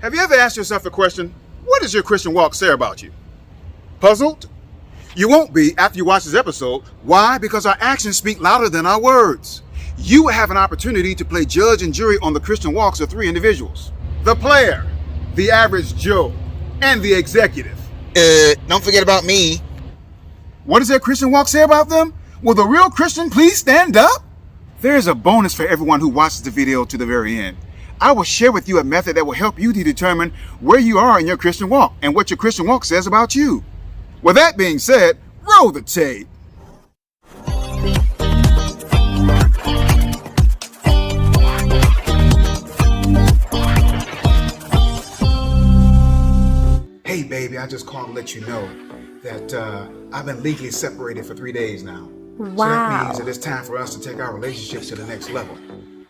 Have you ever asked yourself the question, what does your Christian walk say about you? Puzzled? You won't be after you watch this episode. Why? Because our actions speak louder than our words. You will have an opportunity to play judge and jury on the Christian walks of three individuals: the player, the average Joe, and the executive. Don't forget about me. What does their Christian walk say about them? Will the real Christian please stand up? There's a bonus for everyone who watches the video to the very end. I will share with you a method that will help you to determine where you are in your Christian walk and what your Christian walk says about you. With that being said, roll the tape. Hey baby, I just called to let you know that I've been legally separated for 3 days now. Wow. So that means that it's time for us to take our relationship to the next level.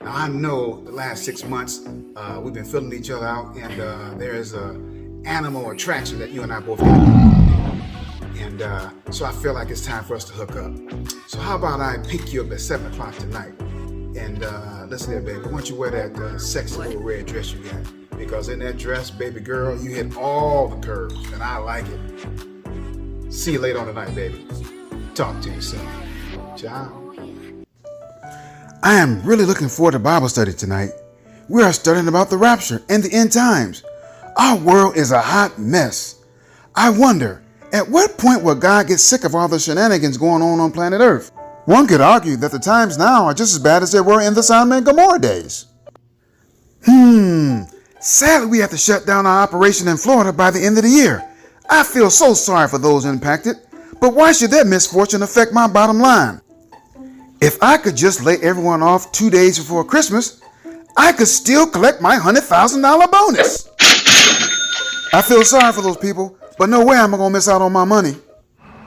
Now I know the last 6 months we've been filling each other out, and there is an animal attraction that you and I both have. And so I feel like it's time for us to hook up. So how about I pick you up at 7 o'clock tonight? And listen here, baby, why don't you wear that sexy little red dress you got? Because in that dress, baby girl, you hit all the curves, and I like it. See you later on tonight, baby. Talk to you soon. Ciao. I am really looking forward to Bible study tonight. We are studying about the rapture and the end times. Our world is a hot mess. I wonder, at what point will God get sick of all the shenanigans going on planet Earth? One could argue that the times now are just as bad as they were in the Sodom and Gomorrah days. Sadly, we have to shut down our operation in Florida by the end of the year. I feel so sorry for those impacted, but why should that misfortune affect my bottom line? If I could just lay everyone off 2 days before Christmas, I could still collect my $100,000 bonus. I feel sorry for those people, but no way am I going to miss out on my money.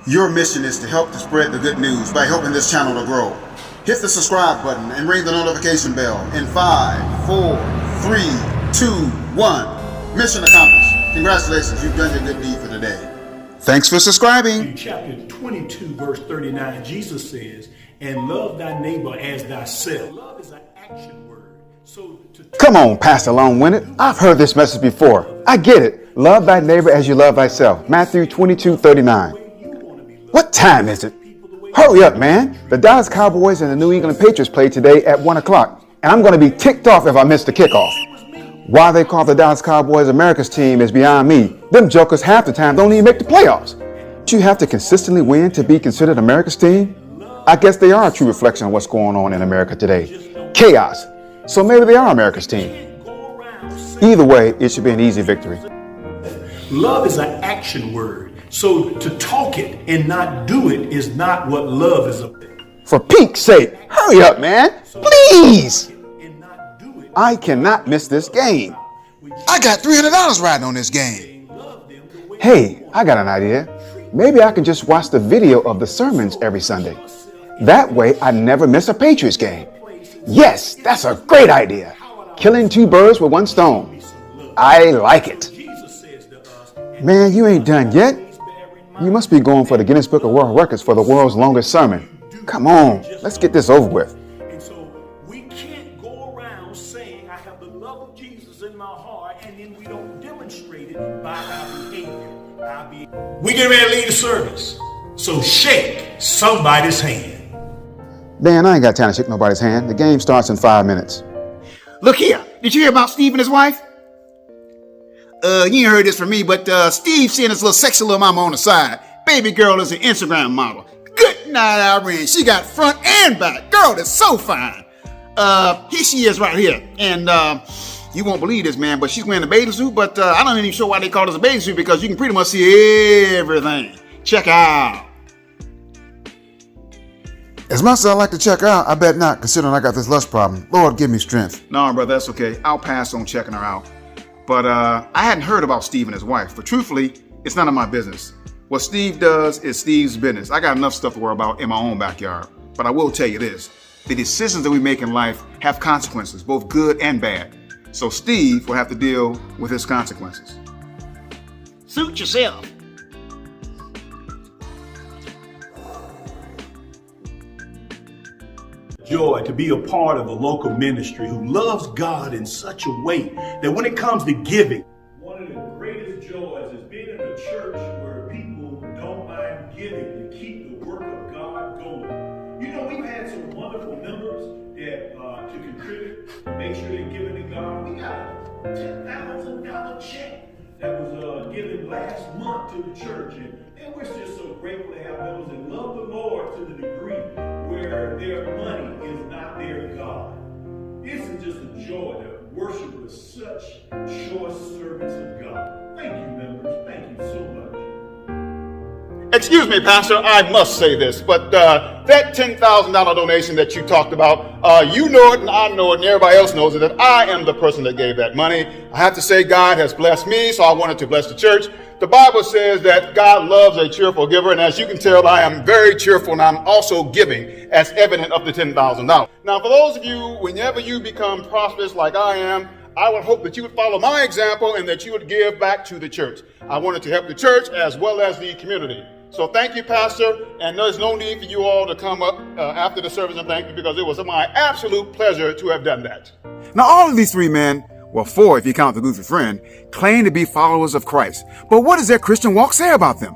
Your mission is to help to spread the good news by helping this channel to grow. Hit the subscribe button and ring the notification bell in 5, 4, 3, 2, 1. Mission accomplished. Congratulations, you've done your good deed for today. Thanks for subscribing. In chapter 22, verse 39, Jesus says, "And love thy neighbor as thyself." Love is an action word. So Come on, Pastor Long-Winded. I've heard this message before. I get it. Love thy neighbor as you love thyself. Matthew 22:39. What time is it? Hurry up, man. The Dallas Cowboys and the New England Patriots play today at 1 o'clock, and I'm going to be ticked off if I miss the kickoff. Why they call the Dallas Cowboys America's team is beyond me. Them jokers half the time don't even make the playoffs. Do you have to consistently win to be considered America's team? I guess they are a true reflection of what's going on in America today. Chaos. So maybe they are America's team. Either way, it should be an easy victory. love is an action word. So to talk it and not do it is not what love is about. For Pete's sake, hurry up, man. Please. I cannot miss this game. I got $300 riding on this game. Hey, I got an idea. Maybe I can just watch the video of the sermons every Sunday. That way I never miss a Patriots game. Yes, that's a great idea. Killing two birds with one stone. I like it. Man, you ain't done yet. You must be going for the Guinness Book of World Records for the world's longest sermon. Come on, let's get this over with. And so we can't go around saying I have the love of Jesus in my heart and then we don't demonstrate it by our behavior. We get ready to lead the service. So shake somebody's hand. Man, I ain't got time to shake nobody's hand. The game starts in 5 minutes. Look here, did you hear about Steve and his wife? You ain't heard this from me, but Steve's seeing his little sexy little mama on the side. Baby girl is an Instagram model. Good night, Irene. She got front and back. Girl, that's so fine. Here she is right here. And you won't believe this, man, but she's wearing a bathing suit, but I'm not even sure why they call this a bathing suit, because you can pretty much see everything. Check out. As much as I like to check out, I bet not, considering I got this lust problem. Lord, give me strength. No, brother, that's okay. I'll pass on checking her out. But I hadn't heard about Steve and his wife. But truthfully, it's none of my business. What Steve does is Steve's business. I got enough stuff to worry about in my own backyard. But I will tell you this. The decisions that we make in life have consequences, both good and bad. So Steve will have to deal with his consequences. Suit yourself. Joy to be a part of a local ministry who loves God in such a way that when it comes to giving, $10,000 check that was given last month to the church. And we're just so grateful to have those that love the Lord to the degree where their money is not their God. This is just a joy to worship with such choice servants of God. Thank you, members. Thank you so much. Excuse me, Pastor, I must say this, but that $10,000 donation that you talked about, you know it and I know it and everybody else knows it, that I am the person that gave that money. I have to say God has blessed me, so I wanted to bless the church. The Bible says that God loves a cheerful giver, and as you can tell, I am very cheerful, and I'm also giving, as evident of the $10,000. Now, for those of you, whenever you become prosperous like I am, I would hope that you would follow my example and that you would give back to the church. I wanted to help the church as well as the community. So thank you, Pastor, and there's no need for you all to come up after the service and thank you, because it was my absolute pleasure to have done that. Now, all of these three men, well, four if you count the goofy friend, claim to be followers of Christ. But what does their Christian walk say about them?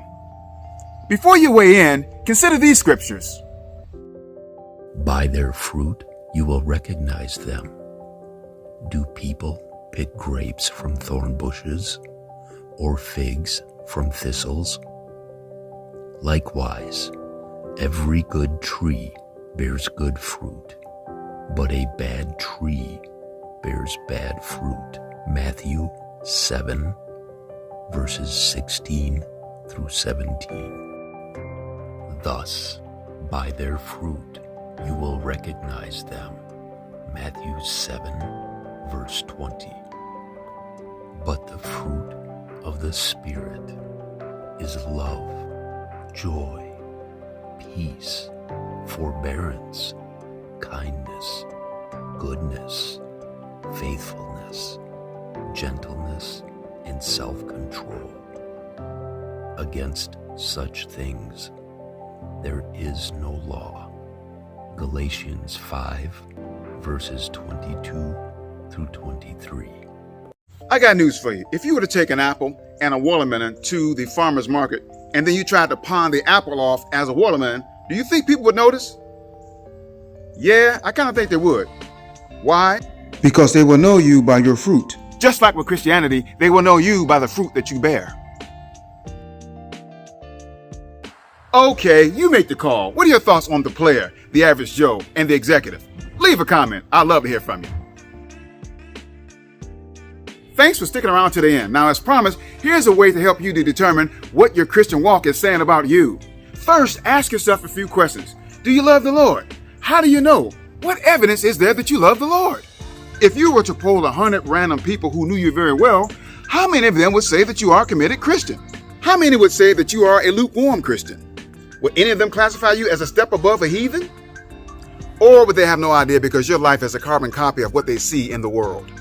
Before you weigh in, consider these scriptures. By their fruit you will recognize them. Do people pick grapes from thorn bushes or figs from thistles? Likewise, every good tree bears good fruit, but a bad tree bears bad fruit. Matthew 7, verses 16 through 17. Thus, by their fruit you will recognize them. Matthew 7, verse 20. But the fruit of the Spirit is love, joy, peace, forbearance, kindness, goodness, faithfulness, gentleness, and self-control. Against such things there is no law. Galatians 5, verses 22 through 23. I got news for you. If you were to take an apple and a watermelon to the farmer's market, and then you tried to pawn the apple off as a watermelon, do you think people would notice? Yeah, I kind of think they would. Why? Because they will know you by your fruit. Just like with Christianity, they will know you by the fruit that you bear. Okay, you make the call. What are your thoughts on the player, the average Joe, and the executive? Leave a comment. I'd love to hear from you. Thanks for sticking around to the end. Now, as promised, here's a way to help you to determine what your Christian walk is saying about you. First, ask yourself a few questions. Do you love the Lord? How do you know? What evidence is there that you love the Lord? If you were to poll 100 random people who knew you very well, how many of them would say that you are a committed Christian? How many would say that you are a lukewarm Christian? Would any of them classify you as a step above a heathen? Or would they have no idea because your life is a carbon copy of what they see in the world?